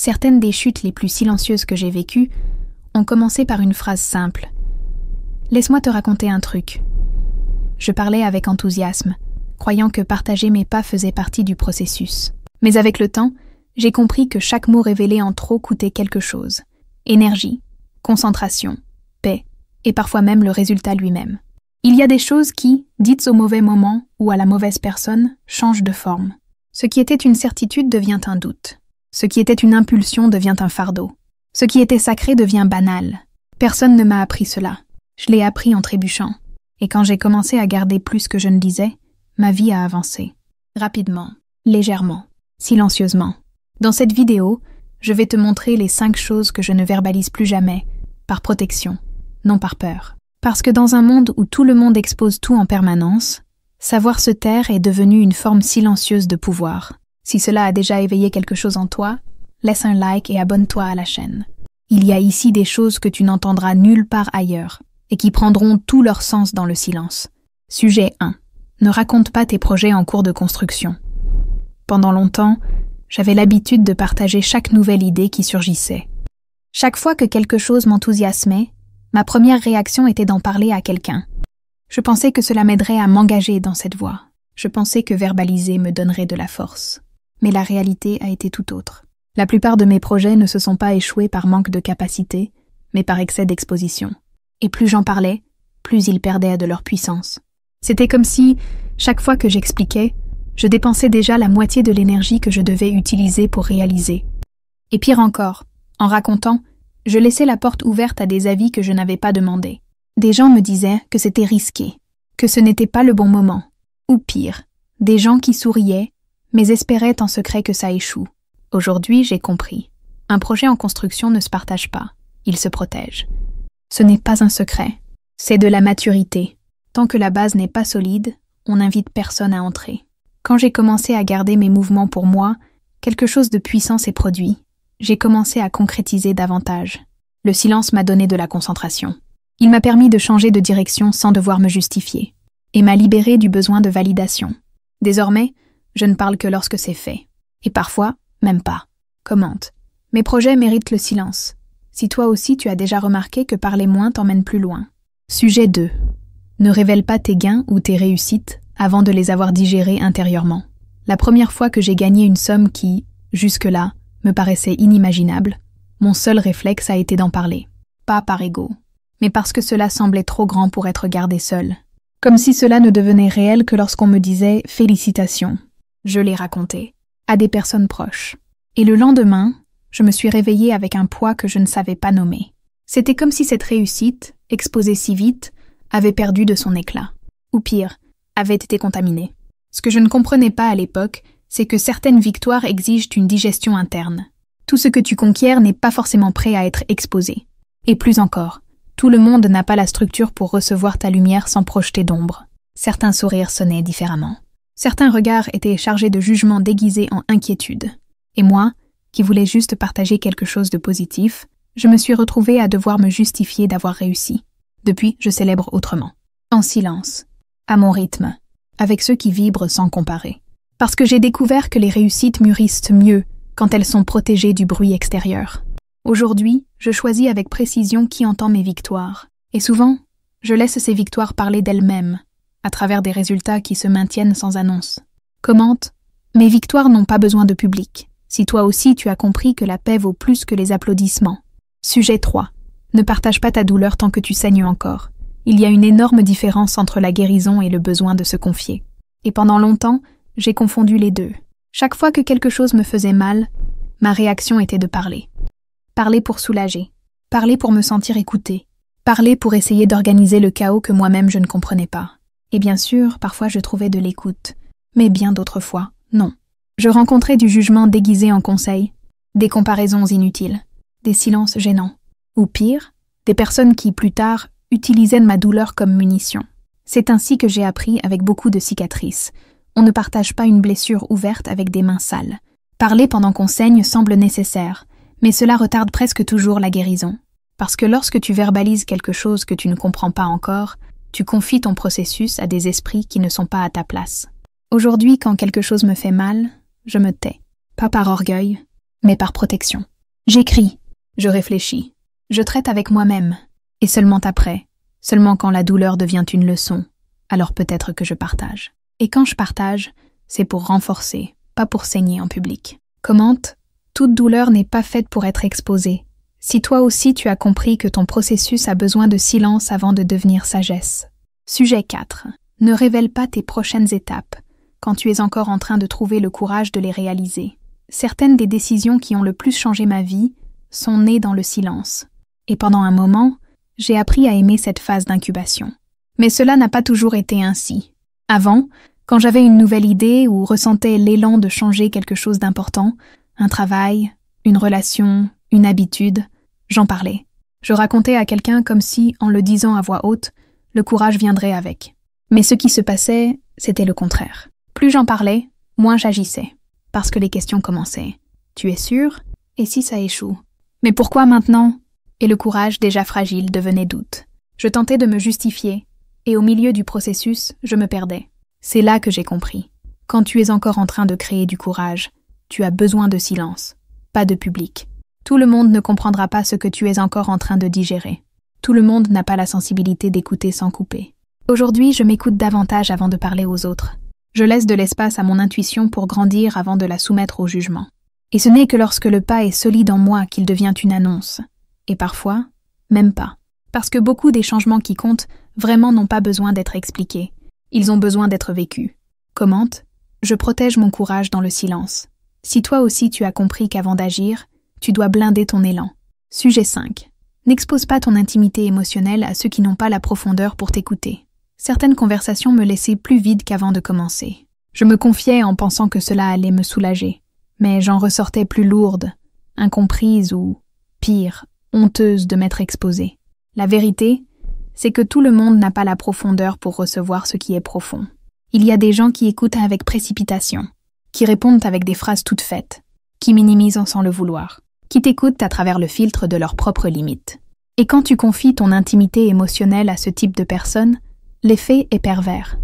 Certaines des chutes les plus silencieuses que j'ai vécues ont commencé par une phrase simple. « Laisse-moi te raconter un truc. » Je parlais avec enthousiasme, croyant que partager mes pas faisait partie du processus. Mais avec le temps, j'ai compris que chaque mot révélé en trop coûtait quelque chose. Énergie, concentration, paix, et parfois même le résultat lui-même. Il y a des choses qui, dites au mauvais moment ou à la mauvaise personne, changent de forme. Ce qui était une certitude devient un doute. Ce qui était une impulsion devient un fardeau. Ce qui était sacré devient banal. Personne ne m'a appris cela. Je l'ai appris en trébuchant. Et quand j'ai commencé à garder plus que je ne disais, ma vie a avancé. Rapidement, légèrement, silencieusement. Dans cette vidéo, je vais te montrer les 5 choses que je ne verbalise plus jamais, par protection, non par peur. Parce que dans un monde où tout le monde expose tout en permanence, savoir se taire est devenu une forme silencieuse de pouvoir. Si cela a déjà éveillé quelque chose en toi, laisse un like et abonne-toi à la chaîne. Il y a ici des choses que tu n'entendras nulle part ailleurs et qui prendront tout leur sens dans le silence. Sujet 1. Ne raconte pas tes projets en cours de construction. Pendant longtemps, j'avais l'habitude de partager chaque nouvelle idée qui surgissait. Chaque fois que quelque chose m'enthousiasmait, ma première réaction était d'en parler à quelqu'un. Je pensais que cela m'aiderait à m'engager dans cette voie. Je pensais que verbaliser me donnerait de la force. Mais la réalité a été tout autre. La plupart de mes projets ne se sont pas échoués par manque de capacité, mais par excès d'exposition. Et plus j'en parlais, plus ils perdaient de leur puissance. C'était comme si, chaque fois que j'expliquais, je dépensais déjà la moitié de l'énergie que je devais utiliser pour réaliser. Et pire encore, en racontant, je laissais la porte ouverte à des avis que je n'avais pas demandés. Des gens me disaient que c'était risqué, que ce n'était pas le bon moment. Ou pire, des gens qui souriaient, mais espéraient en secret que ça échoue. Aujourd'hui, j'ai compris. Un projet en construction ne se partage pas, il se protège. Ce n'est pas un secret, c'est de la maturité. Tant que la base n'est pas solide, on n'invite personne à entrer. Quand j'ai commencé à garder mes mouvements pour moi, quelque chose de puissant s'est produit. J'ai commencé à concrétiser davantage. Le silence m'a donné de la concentration. Il m'a permis de changer de direction sans devoir me justifier, et m'a libéré du besoin de validation. Désormais, je ne parle que lorsque c'est fait. Et parfois, même pas. Commente. Mes projets méritent le silence. Si toi aussi tu as déjà remarqué que parler moins t'emmène plus loin. Sujet 2. Ne révèle pas tes gains ou tes réussites avant de les avoir digérés intérieurement. La première fois que j'ai gagné une somme qui, jusque-là, me paraissait inimaginable, mon seul réflexe a été d'en parler. Pas par ego, mais parce que cela semblait trop grand pour être gardé seul. Comme si cela ne devenait réel que lorsqu'on me disait « félicitations ». Je l'ai raconté, à des personnes proches. Et le lendemain, je me suis réveillée avec un poids que je ne savais pas nommer. C'était comme si cette réussite, exposée si vite, avait perdu de son éclat. Ou pire, avait été contaminée. Ce que je ne comprenais pas à l'époque, c'est que certaines victoires exigent une digestion interne. Tout ce que tu conquiers n'est pas forcément prêt à être exposé. Et plus encore, tout le monde n'a pas la structure pour recevoir ta lumière sans projeter d'ombre. Certains sourires sonnaient différemment. Certains regards étaient chargés de jugements déguisés en inquiétude. Et moi, qui voulais juste partager quelque chose de positif, je me suis retrouvée à devoir me justifier d'avoir réussi. Depuis, je célèbre autrement. En silence, à mon rythme, avec ceux qui vibrent sans comparer. Parce que j'ai découvert que les réussites mûrissent mieux quand elles sont protégées du bruit extérieur. Aujourd'hui, je choisis avec précision qui entend mes victoires. Et souvent, je laisse ces victoires parler d'elles-mêmes, à travers des résultats qui se maintiennent sans annonce. Commente, mes victoires n'ont pas besoin de public. Si toi aussi tu as compris que la paix vaut plus que les applaudissements. Sujet 3. Ne partage pas ta douleur tant que tu saignes encore. Il y a une énorme différence entre la guérison et le besoin de se confier. Et pendant longtemps, j'ai confondu les deux. Chaque fois que quelque chose me faisait mal, ma réaction était de parler. Parler pour soulager. Parler pour me sentir écoutée. Parler pour essayer d'organiser le chaos que moi-même je ne comprenais pas. Et bien sûr, parfois je trouvais de l'écoute. Mais bien d'autres fois, non. Je rencontrais du jugement déguisé en conseil, des comparaisons inutiles, des silences gênants. Ou pire, des personnes qui, plus tard, utilisaient ma douleur comme munition. C'est ainsi que j'ai appris avec beaucoup de cicatrices. On ne partage pas une blessure ouverte avec des mains sales. Parler pendant qu'on saigne semble nécessaire, mais cela retarde presque toujours la guérison. Parce que lorsque tu verbalises quelque chose que tu ne comprends pas encore, tu confies ton processus à des esprits qui ne sont pas à ta place. Aujourd'hui, quand quelque chose me fait mal, je me tais. Pas par orgueil, mais par protection. J'écris. Je réfléchis. Je traite avec moi-même. Et seulement après, seulement quand la douleur devient une leçon, alors peut-être que je partage. Et quand je partage, c'est pour renforcer, pas pour saigner en public. Commente, toute douleur n'est pas faite pour être exposée. Si toi aussi tu as compris que ton processus a besoin de silence avant de devenir sagesse. Sujet 4. Ne révèle pas tes prochaines étapes, quand tu es encore en train de trouver le courage de les réaliser. Certaines des décisions qui ont le plus changé ma vie sont nées dans le silence. Et pendant un moment, j'ai appris à aimer cette phase d'incubation. Mais cela n'a pas toujours été ainsi. Avant, quand j'avais une nouvelle idée ou ressentais l'élan de changer quelque chose d'important, un travail, une relation, une habitude, j'en parlais. Je racontais à quelqu'un comme si, en le disant à voix haute, le courage viendrait avec. Mais ce qui se passait, c'était le contraire. Plus j'en parlais, moins j'agissais. Parce que les questions commençaient. Tu es sûr? Et si ça échoue? Mais pourquoi maintenant? Et le courage, déjà fragile, devenait doute. Je tentais de me justifier, et au milieu du processus, je me perdais. C'est là que j'ai compris. Quand tu es encore en train de créer du courage, tu as besoin de silence, pas de public. Tout le monde ne comprendra pas ce que tu es encore en train de digérer. Tout le monde n'a pas la sensibilité d'écouter sans couper. Aujourd'hui, je m'écoute davantage avant de parler aux autres. Je laisse de l'espace à mon intuition pour grandir avant de la soumettre au jugement. Et ce n'est que lorsque le pas est solide en moi qu'il devient une annonce. Et parfois, même pas. Parce que beaucoup des changements qui comptent vraiment n'ont pas besoin d'être expliqués. Ils ont besoin d'être vécus. Commente, je protège mon courage dans le silence. Si toi aussi tu as compris qu'avant d'agir, tu dois blinder ton élan. Sujet 5. N'expose pas ton intimité émotionnelle à ceux qui n'ont pas la profondeur pour t'écouter. Certaines conversations me laissaient plus vide qu'avant de commencer. Je me confiais en pensant que cela allait me soulager. Mais j'en ressortais plus lourde, incomprise ou, pire, honteuse de m'être exposée. La vérité, c'est que tout le monde n'a pas la profondeur pour recevoir ce qui est profond. Il y a des gens qui écoutent avec précipitation, qui répondent avec des phrases toutes faites, qui minimisent sans le vouloir, qui t'écoutent à travers le filtre de leurs propres limites. Et quand tu confies ton intimité émotionnelle à ce type de personnes, l'effet est pervers.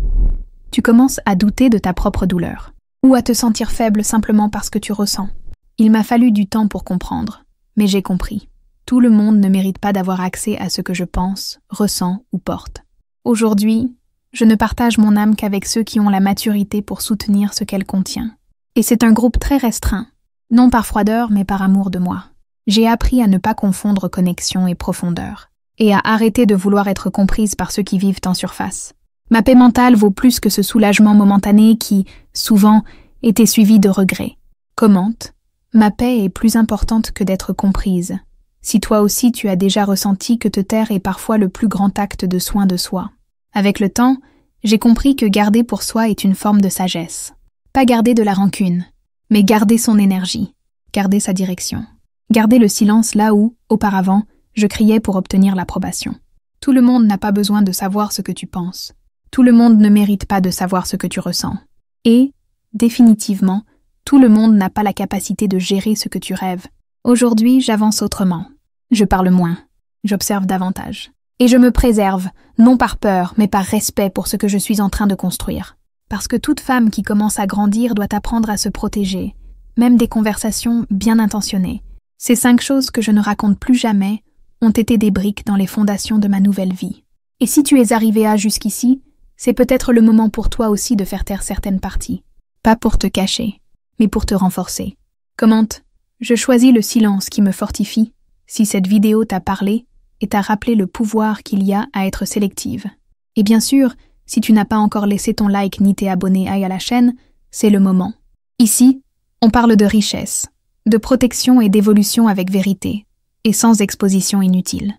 Tu commences à douter de ta propre douleur, ou à te sentir faible simplement parce que tu ressens. Il m'a fallu du temps pour comprendre, mais j'ai compris. Tout le monde ne mérite pas d'avoir accès à ce que je pense, ressens ou porte. Aujourd'hui, je ne partage mon âme qu'avec ceux qui ont la maturité pour soutenir ce qu'elle contient. Et c'est un groupe très restreint, non par froideur mais par amour de moi. J'ai appris à ne pas confondre connexion et profondeur, et à arrêter de vouloir être comprise par ceux qui vivent en surface. Ma paix mentale vaut plus que ce soulagement momentané qui, souvent, était suivi de regrets. Commente, ma paix est plus importante que d'être comprise. Si toi aussi tu as déjà ressenti que te taire est parfois le plus grand acte de soin de soi. Avec le temps, j'ai compris que garder pour soi est une forme de sagesse. Pas garder de la rancune, mais garder son énergie, garder sa direction. Garder le silence là où, auparavant, je criais pour obtenir l'approbation. Tout le monde n'a pas besoin de savoir ce que tu penses. Tout le monde ne mérite pas de savoir ce que tu ressens. Et, définitivement, tout le monde n'a pas la capacité de gérer ce que tu rêves. Aujourd'hui, j'avance autrement. Je parle moins. J'observe davantage. Et je me préserve, non par peur, mais par respect pour ce que je suis en train de construire. Parce que toute femme qui commence à grandir doit apprendre à se protéger, même des conversations bien intentionnées. Ces 5 choses que je ne raconte plus jamais ont été des briques dans les fondations de ma nouvelle vie. Et si tu es arrivé à jusqu'ici, c'est peut-être le moment pour toi aussi de faire taire certaines parties. Pas pour te cacher, mais pour te renforcer. Commente, je choisis le silence qui me fortifie. Si cette vidéo t'a parlé et t'a rappelé le pouvoir qu'il y a à être sélective. Et bien sûr, si tu n'as pas encore laissé ton like ni t'es abonné à la chaîne, c'est le moment. Ici, on parle de richesse, de protection et d'évolution avec vérité, et sans exposition inutile.